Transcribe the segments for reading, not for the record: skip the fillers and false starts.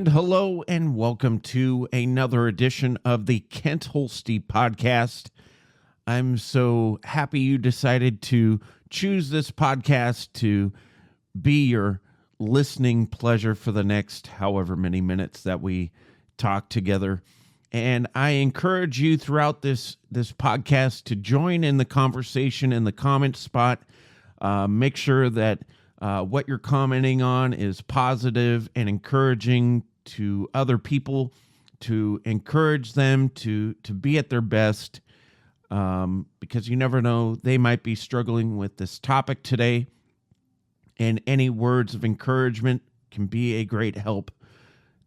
And hello and welcome to another edition of the Kent Holste podcast. I'm so happy you decided to choose this podcast to be your listening pleasure for the next however many minutes that we talk together. And I encourage you throughout this podcast to join in the conversation in the comment spot. Make sure that what you're commenting on is positive and encouraging to other people, to encourage them to be at their best, because you never know, they might be struggling with this topic today, and any words of encouragement can be a great help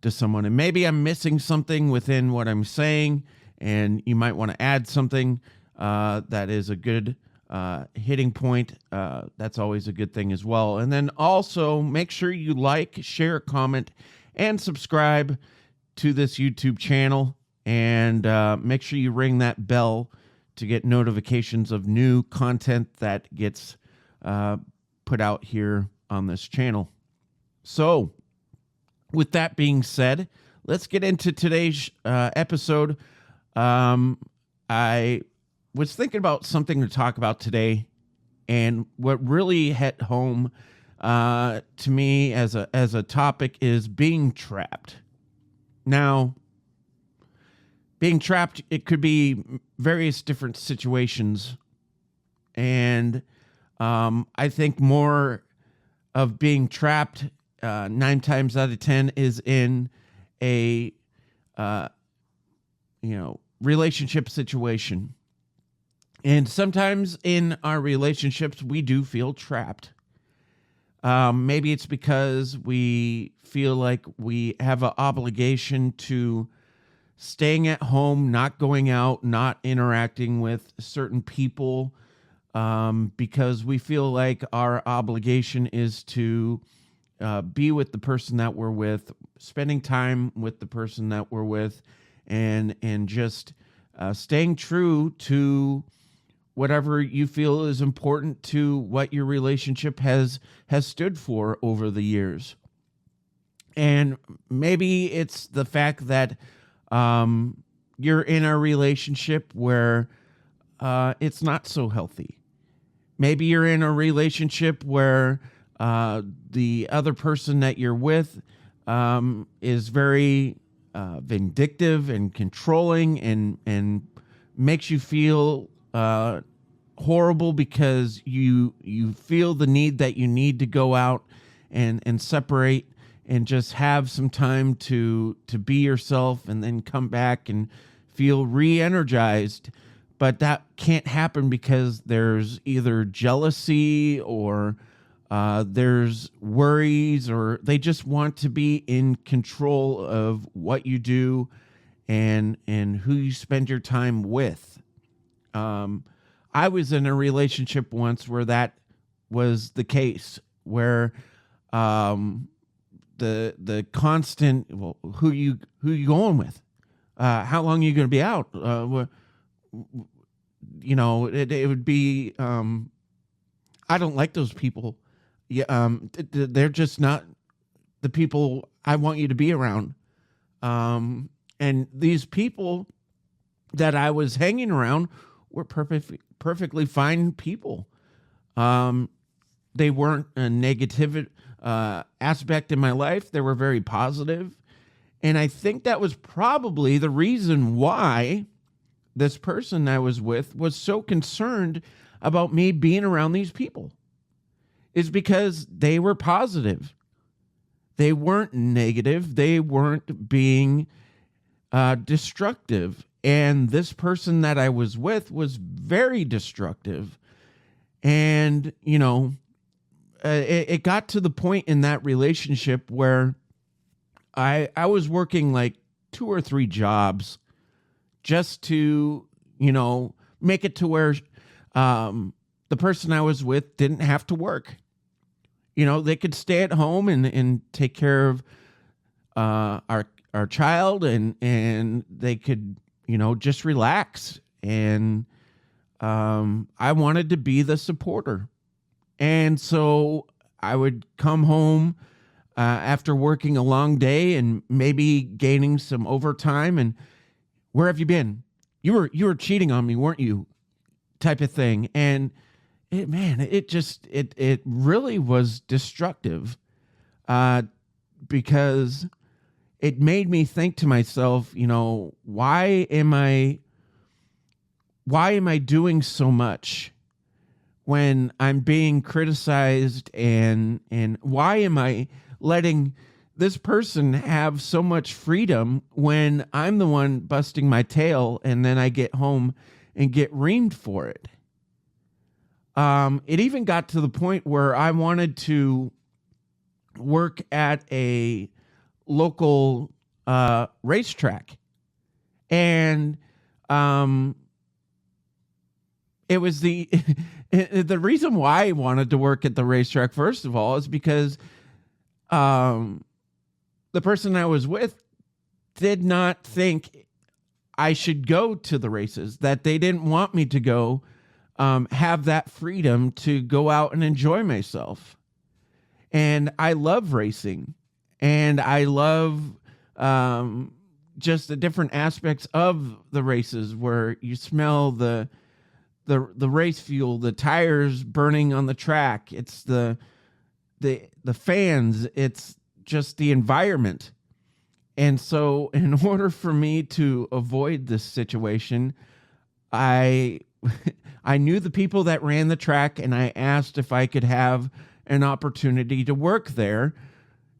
to someone. And maybe I'm missing something within what I'm saying, and you might want to add something that is a good hitting point. That's always a good thing as well. And then also make sure you like, share, comment, and subscribe to this YouTube channel. And make sure you ring that bell to get notifications of new content that gets put out here on this channel. So with that being said, let's get into today's episode. I was thinking about something to talk about today, and what really hit home to me as a topic is being trapped. Now, being trapped, it could be various different situations, and I think more of being trapped 9 times out of 10 is in a relationship situation. And sometimes in our relationships, we do feel trapped. Maybe it's because we feel like we have an obligation to staying at home, not going out, not interacting with certain people, because we feel like our obligation is to be with the person that we're with, spending time with the person that we're with, and just staying true to whatever you feel is important to what your relationship has stood for over the years. And maybe it's the fact that you're in a relationship where it's not so healthy. Maybe you're in a relationship where the other person that you're with is very vindictive and controlling, and makes you feel horrible because you feel the need that you need to go out and separate and just have some time to be yourself, and then come back and feel re-energized. But that can't happen because there's either jealousy or there's worries, or they just want to be in control of what you do and who you spend your time with. I was in a relationship once where that was the case, where the constant, well, who you going with? How long are you going to be out? It would be, I don't like those people. Yeah, they're just not the people I want you to be around. And these people that I was hanging around were perfectly fine people. They weren't a negative aspect in my life. They were very positive. And I think that was probably the reason why this person I was with was so concerned about me being around these people, is because they were positive. They weren't negative. They weren't being destructive. And this person that I was with was very destructive. And, it got to the point in that relationship where I was working like 2 or 3 jobs just to, make it to where the person I was with didn't have to work. They could stay at home and take care of our child, and they could, just relax. And I wanted to be the supporter. And so I would come home after working a long day and maybe gaining some overtime, and where have you been? You were cheating on me, weren't you? Type of thing. And it really was destructive, because it made me think to myself, why am I doing so much when I'm being criticized, and why am I letting this person have so much freedom when I'm the one busting my tail, and then I get home and get reamed for it? It even got to the point where I wanted to work at a local racetrack. And it was the reason why I wanted to work at the racetrack, first of all, is because the person I was with did not think I should go to the races, that they didn't want me to go have that freedom to go out and enjoy myself. And I love racing, and I love just the different aspects of the races where you smell the race fuel, the tires burning on the track. It's the fans. It's just the environment. And so in order for me to avoid this situation, I knew the people that ran the track, and I asked if I could have an opportunity to work there.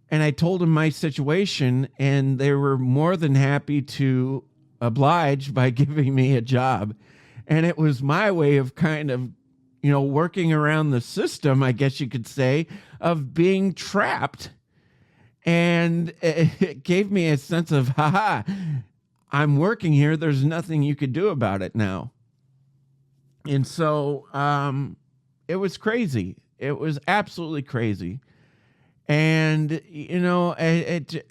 And I told them my situation, and they were more than happy to oblige by giving me a job. And it was my way of kind of, working around the system, I guess you could say, of being trapped. And it gave me a sense of, haha, I'm working here. There's nothing you could do about it now. And so it was crazy. It was absolutely crazy. And, it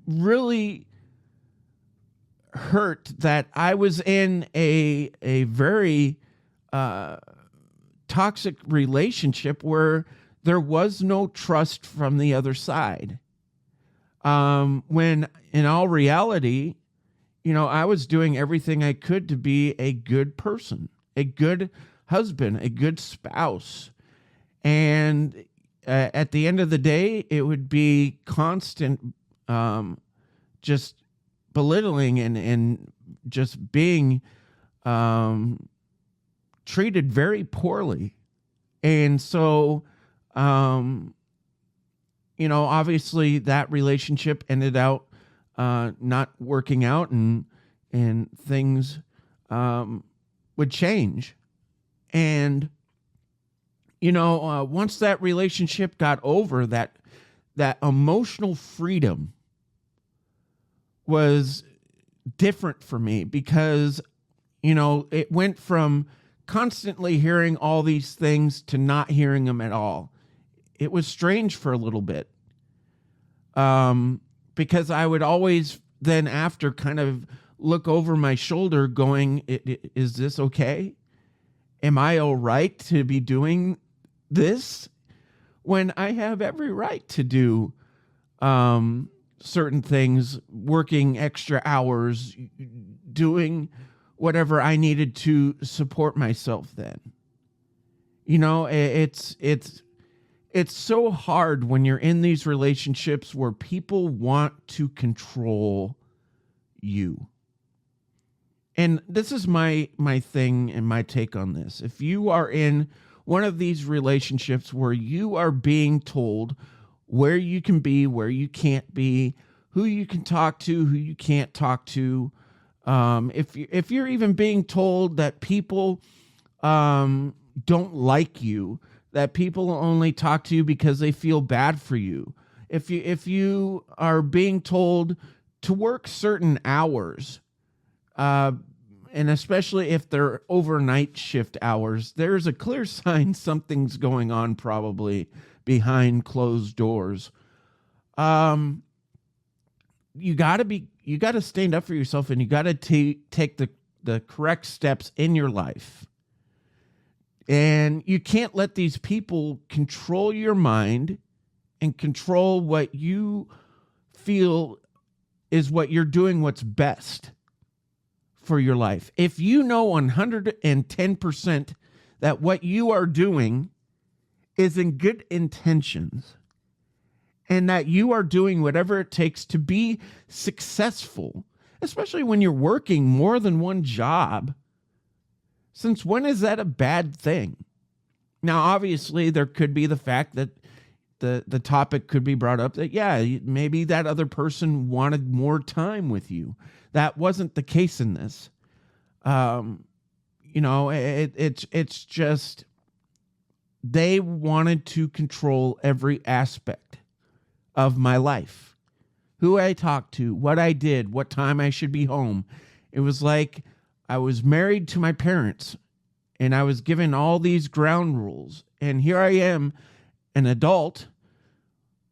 really hurt that I was in a very toxic relationship where there was no trust from the other side. When in all reality, I was doing everything I could to be a good person, a good husband, a good spouse. And at the end of the day, it would be constant just belittling and just being treated very poorly. And so, obviously that relationship ended out not working out, and things would change. And, once that relationship got over, that emotional freedom was different for me, because, it went from constantly hearing all these things to not hearing them at all. It was strange for a little bit. Because I would always then after kind of look over my shoulder going, is this okay? Am I all right to be doing this when I have every right to do certain things, working extra hours, doing whatever I needed to support myself then? It's so hard when you're in these relationships where people want to control you. And this is my thing and my take on this. If you are in one of these relationships where you are being told where you can be, where you can't be, who you can talk to, who you can't talk to, if you're even being told that people don't like you, that people only talk to you because they feel bad for you. If you are being told to work certain hours, and especially if they're overnight shift hours, there's a clear sign something's going on probably behind closed doors. You got to stand up for yourself, and you got to take the correct steps in your life. And you can't let these people control your mind and control what you feel is what you're doing, what's best for your life. If you know 110% that what you are doing is in good intentions and that you are doing whatever it takes to be successful, especially when you're working more than one job, since when is that a bad thing? Now, obviously, there could be the fact that the topic could be brought up that, yeah, maybe that other person wanted more time with you. That wasn't the case in this. It's just they wanted to control every aspect of my life. Who I talked to, what I did, what time I should be home. It was like I was married to my parents and I was given all these ground rules. And here I am, an adult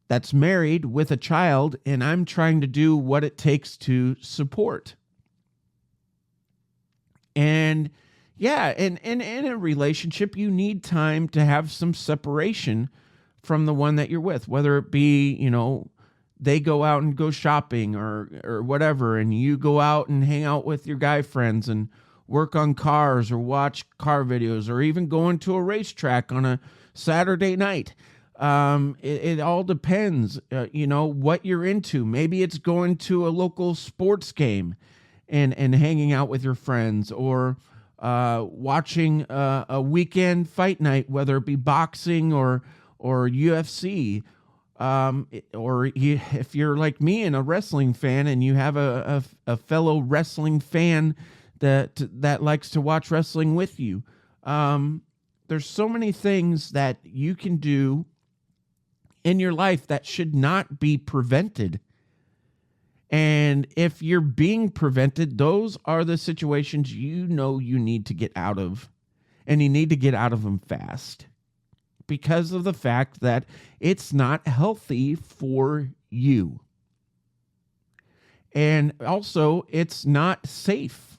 that's married with a child, and I'm trying to do what it takes to support. And yeah, and in a relationship, you need time to have some separation from the one that you're with, whether it be, they go out and go shopping or whatever, and you go out and hang out with your guy friends and work on cars or watch car videos or even go into a racetrack on a Saturday night. It all depends, what you're into. Maybe it's going to a local sports game and hanging out with your friends, or watching a weekend fight night, whether it be boxing or UFC. If you're like me and a wrestling fan and you have a fellow wrestling fan that likes to watch wrestling with you, there's so many things that you can do in your life that should not be prevented. And if you're being prevented, those are the situations you need to get out of, and you need to get out of them fast, because of the fact that it's not healthy for you. And also, it's not safe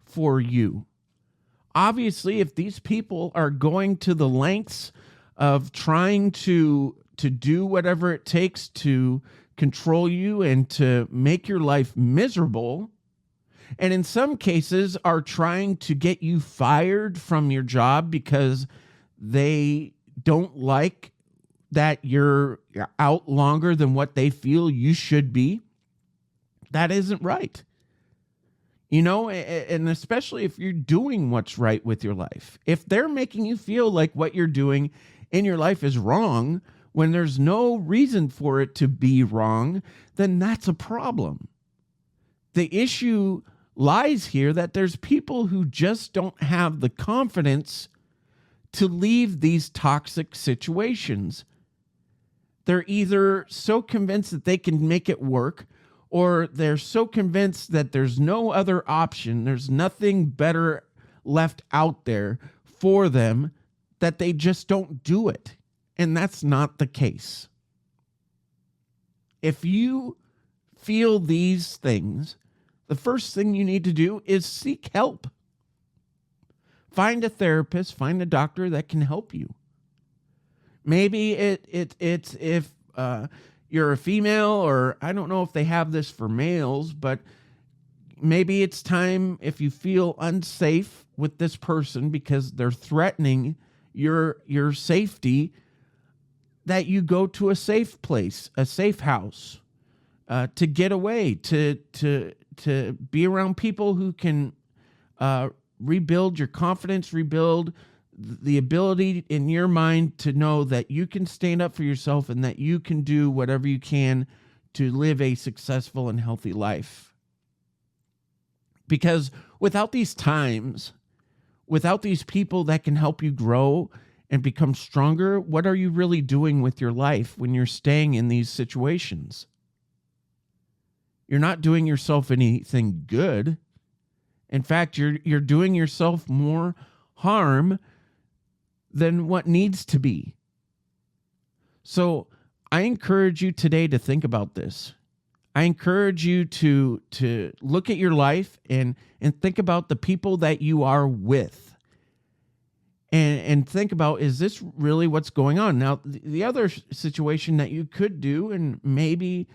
for you. Obviously, if these people are going to the lengths of trying to do whatever it takes to control you and to make your life miserable, and in some cases are trying to get you fired from your job because they don't like that you're out longer than what they feel you should be, that isn't right. And especially if you're doing what's right with your life. If they're making you feel like what you're doing in your life is wrong when there's no reason for it to be wrong, then that's a problem. The issue lies here that there's people who just don't have the confidence to leave these toxic situations. They're either so convinced that they can make it work, or they're so convinced that there's no other option, there's nothing better left out there for them, that they just don't do it. And that's not the case. If you feel these things, the first thing you need to do is seek help. Find a therapist, find a doctor that can help you. Maybe it's if you're a female, or I don't know if they have this for males, but maybe it's time, if you feel unsafe with this person because they're threatening your safety, that you go to a safe place, a safe house, to get away, to be around people who can rebuild your confidence, rebuild the ability in your mind to know that you can stand up for yourself and that you can do whatever you can to live a successful and healthy life. Because without these times, without these people that can help you grow and become stronger, what are you really doing with your life when you're staying in these situations? You're not doing yourself anything good. In fact, you're doing yourself more harm than what needs to be. So I encourage you today to think about this. I encourage you to look at your life and think about the people that you are with. And think about, is this really what's going on? Now, the other situation that you could do, and maybe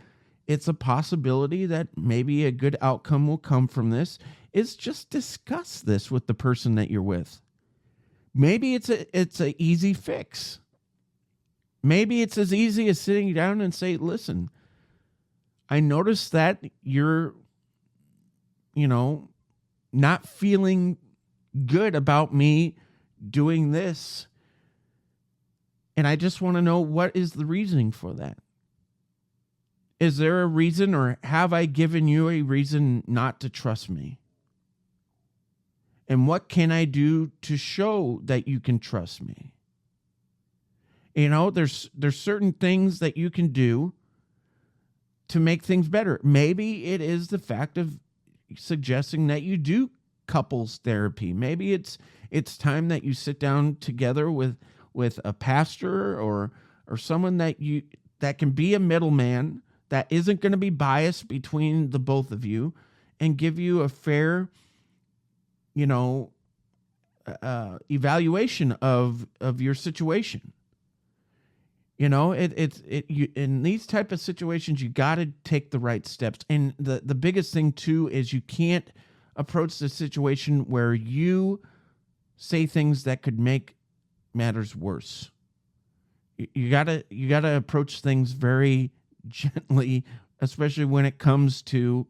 it's a possibility that maybe a good outcome will come from this, is just discuss this with the person that you're with. Maybe it's a easy fix. Maybe it's as easy as sitting down and say, listen, I noticed that you're, not feeling good about me doing this. And I just want to know, what is the reasoning for that? Is there a reason, or have I given you a reason not to trust me? And what can I do to show that you can trust me? There's certain things that you can do to make things better. Maybe it is the fact of suggesting that you do couples therapy. Maybe it's time that you sit down together with a pastor or someone that can be a middleman, that isn't going to be biased between the both of you, and give you a fair, evaluation of your situation. In these type of situations, you got to take the right steps. And the biggest thing too is you can't approach the situation where you say things that could make matters worse. You gotta approach things very gently, especially when it comes to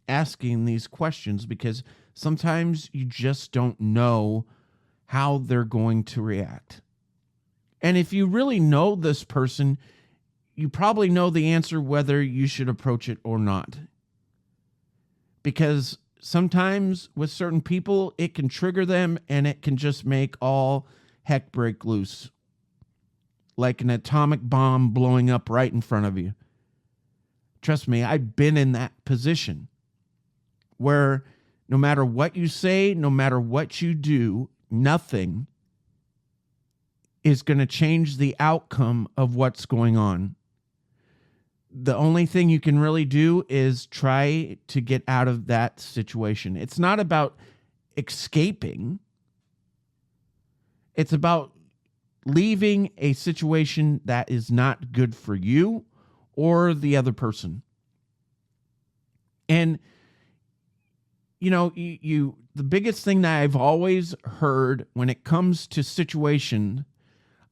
asking these questions, because sometimes you just don't know how they're going to react. And if you really know this person, you probably know the answer whether you should approach it or not. Because sometimes with certain people, it can trigger them and it can just make all heck break loose. Like an atomic bomb blowing up right in front of you. Trust me, I've been in that position where no matter what you say, no matter what you do, nothing is going to change the outcome of what's going on. The only thing you can really do is try to get out of that situation. It's not about escaping. It's about leaving a situation that is not good for you or the other person. And the biggest thing that I've always heard when it comes to situation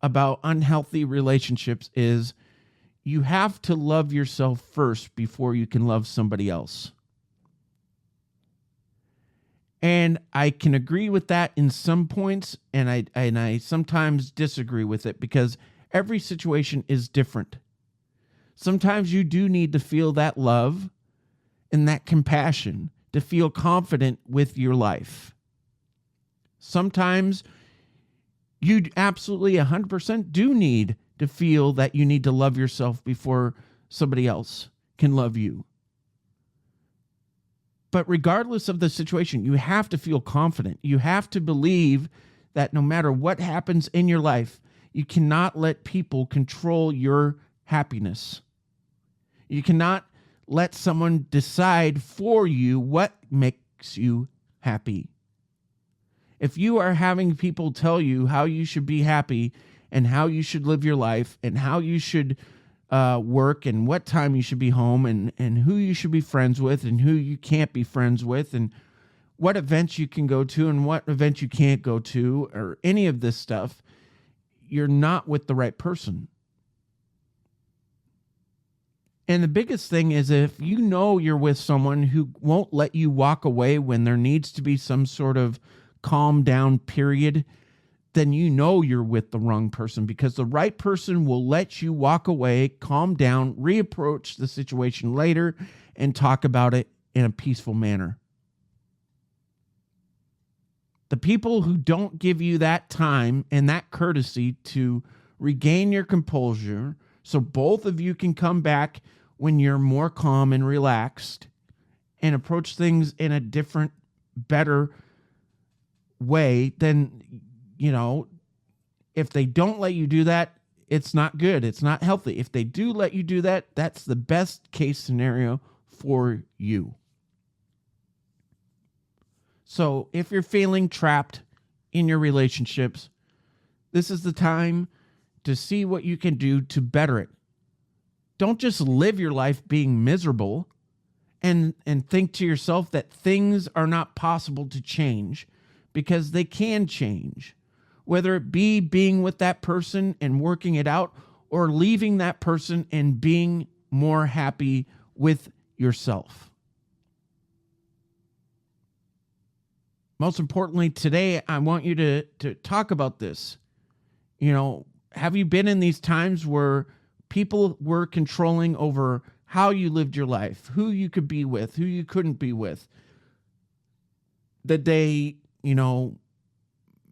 about unhealthy relationships is you have to love yourself first before you can love somebody else. And I can agree with that in some points, and I sometimes disagree with it, because every situation is different. Sometimes you do need to feel that love and that compassion to feel confident with your life. Sometimes you absolutely 100% do need to feel that you need to love yourself before somebody else can love you. But regardless of the situation, you have to feel confident. You have to believe that no matter what happens in your life, you cannot let people control your happiness. You cannot let someone decide for you what makes you happy. If you are having people tell you how you should be happy and how you should live your life and how you should work and what time you should be home and who you should be friends with and who you can't be friends with and what events you can go to and what events you can't go to, or any of this stuff, you're not with the right person. And the biggest thing is, if you know you're with someone who won't let you walk away when there needs to be some sort of calm down period, then you know you're with the wrong person, because the right person will let you walk away, calm down, reapproach the situation later, and talk about it in a peaceful manner. The people who don't give you that time and that courtesy to regain your composure so both of you can come back when you're more calm and relaxed and approach things in a different, better way, then, if they don't let you do that, it's not good. It's not healthy. If they do let you do that, that's the best case scenario for you. So if you're feeling trapped in your relationships, this is the time to see what you can do to better it. Don't just live your life being miserable and think to yourself that things are not possible to change, because they can change. Whether it be being with that person and working it out, or leaving that person and being more happy with yourself. Most importantly, today, I want you to talk about this. Have you been in these times where people were controlling over how you lived your life, who you could be with, who you couldn't be with? That they,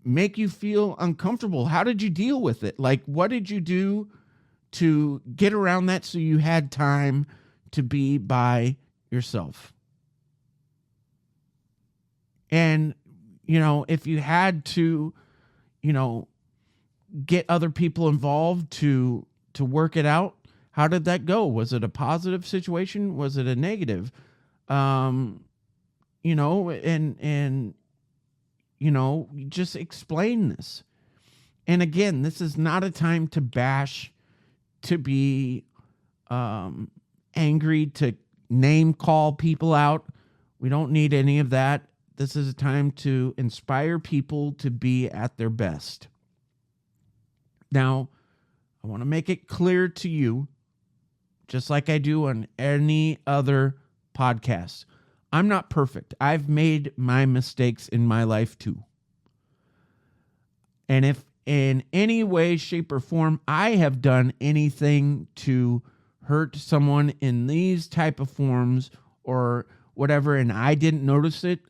make you feel uncomfortable? How did you deal with it? Like, what did you do to get around that so you had time to be by yourself? And, if you had to, get other people involved to work it out, how did that go? Was it a positive situation? Was it a negative? Just explain this. And again, this is not a time to bash, to be angry, to name call people out. We don't need any of that. This is a time to inspire people to be at their best. Now, I want to make it clear to you, just like I do on any other podcast, I'm not perfect. I've made my mistakes in my life too. And if in any way, shape, or form I have done anything to hurt someone in these type of forms or whatever, and I didn't notice it,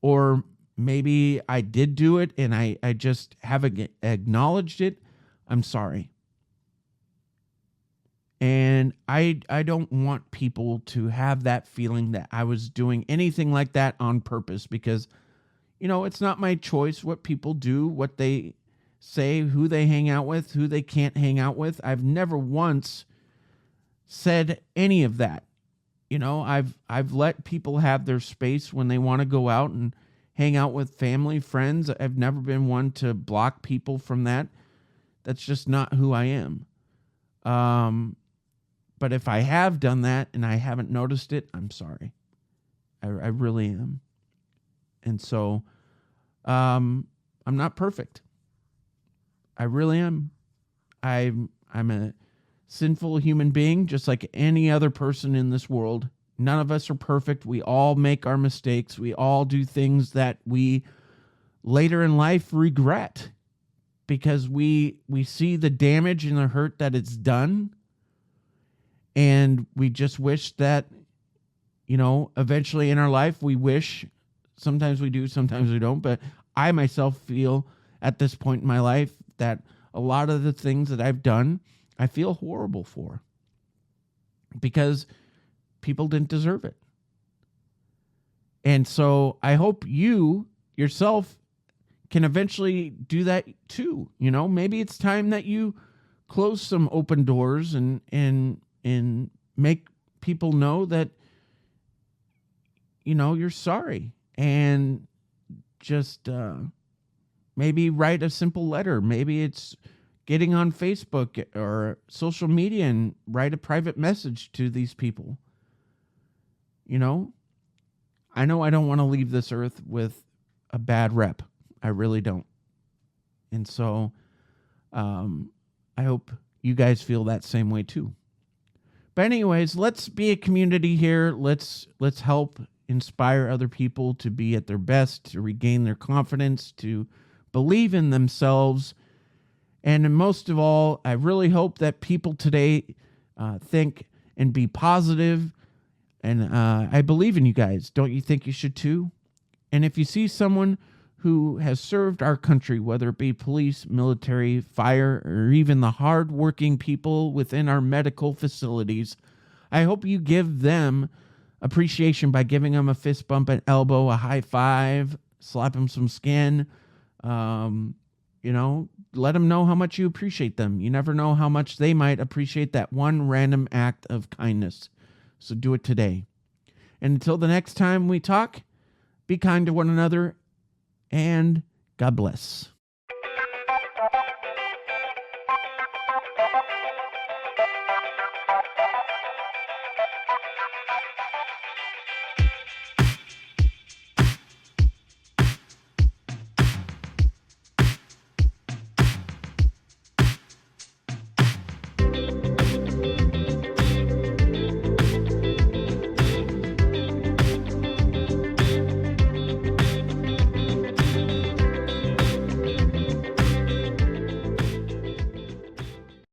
or maybe I did do it and I just haven't acknowledged it, I'm sorry. And I don't want people to have that feeling that I was doing anything like that on purpose, because, it's not my choice what people do, what they say, who they hang out with, who they can't hang out with. I've never once said any of that. I've let people have their space when they want to go out and hang out with family, friends. I've never been one to block people from that. That's just not who I am. But if I have done that and I haven't noticed it, I'm sorry. I really am. And so, I'm not perfect. I really am. I'm a sinful human being, just like any other person in this world. None of us are perfect. We all make our mistakes. We all do things that we later in life regret, because we see the damage and the hurt that it's done. And we just wish that, eventually in our life, we wish, sometimes we do, sometimes we don't. But I myself feel at this point in my life that a lot of the things that I've done, I feel horrible for, because people didn't deserve it. And so I hope you yourself can eventually do that too. Maybe it's time that you close some open doors and make people know that, you're sorry, and just maybe write a simple letter. Maybe it's getting on Facebook or social media and write a private message to these people. I know I don't want to leave this earth with a bad rep. I really don't. And so I hope you guys feel that same way too. But anyways, let's be a community here. Let's help inspire other people to be at their best, to regain their confidence, to believe in themselves. And most of all, I really hope that people today think and be positive. And I believe in you guys. Don't you think you should too? And if you see someone who has served our country, whether it be police, military, fire, or even the hardworking people within our medical facilities. I hope you give them appreciation by giving them a fist bump, an elbow, a high five, slap them some skin. Let them know how much you appreciate them. You never know how much they might appreciate that one random act of kindness. So do it today. And until the next time we talk, be kind to one another, and God bless.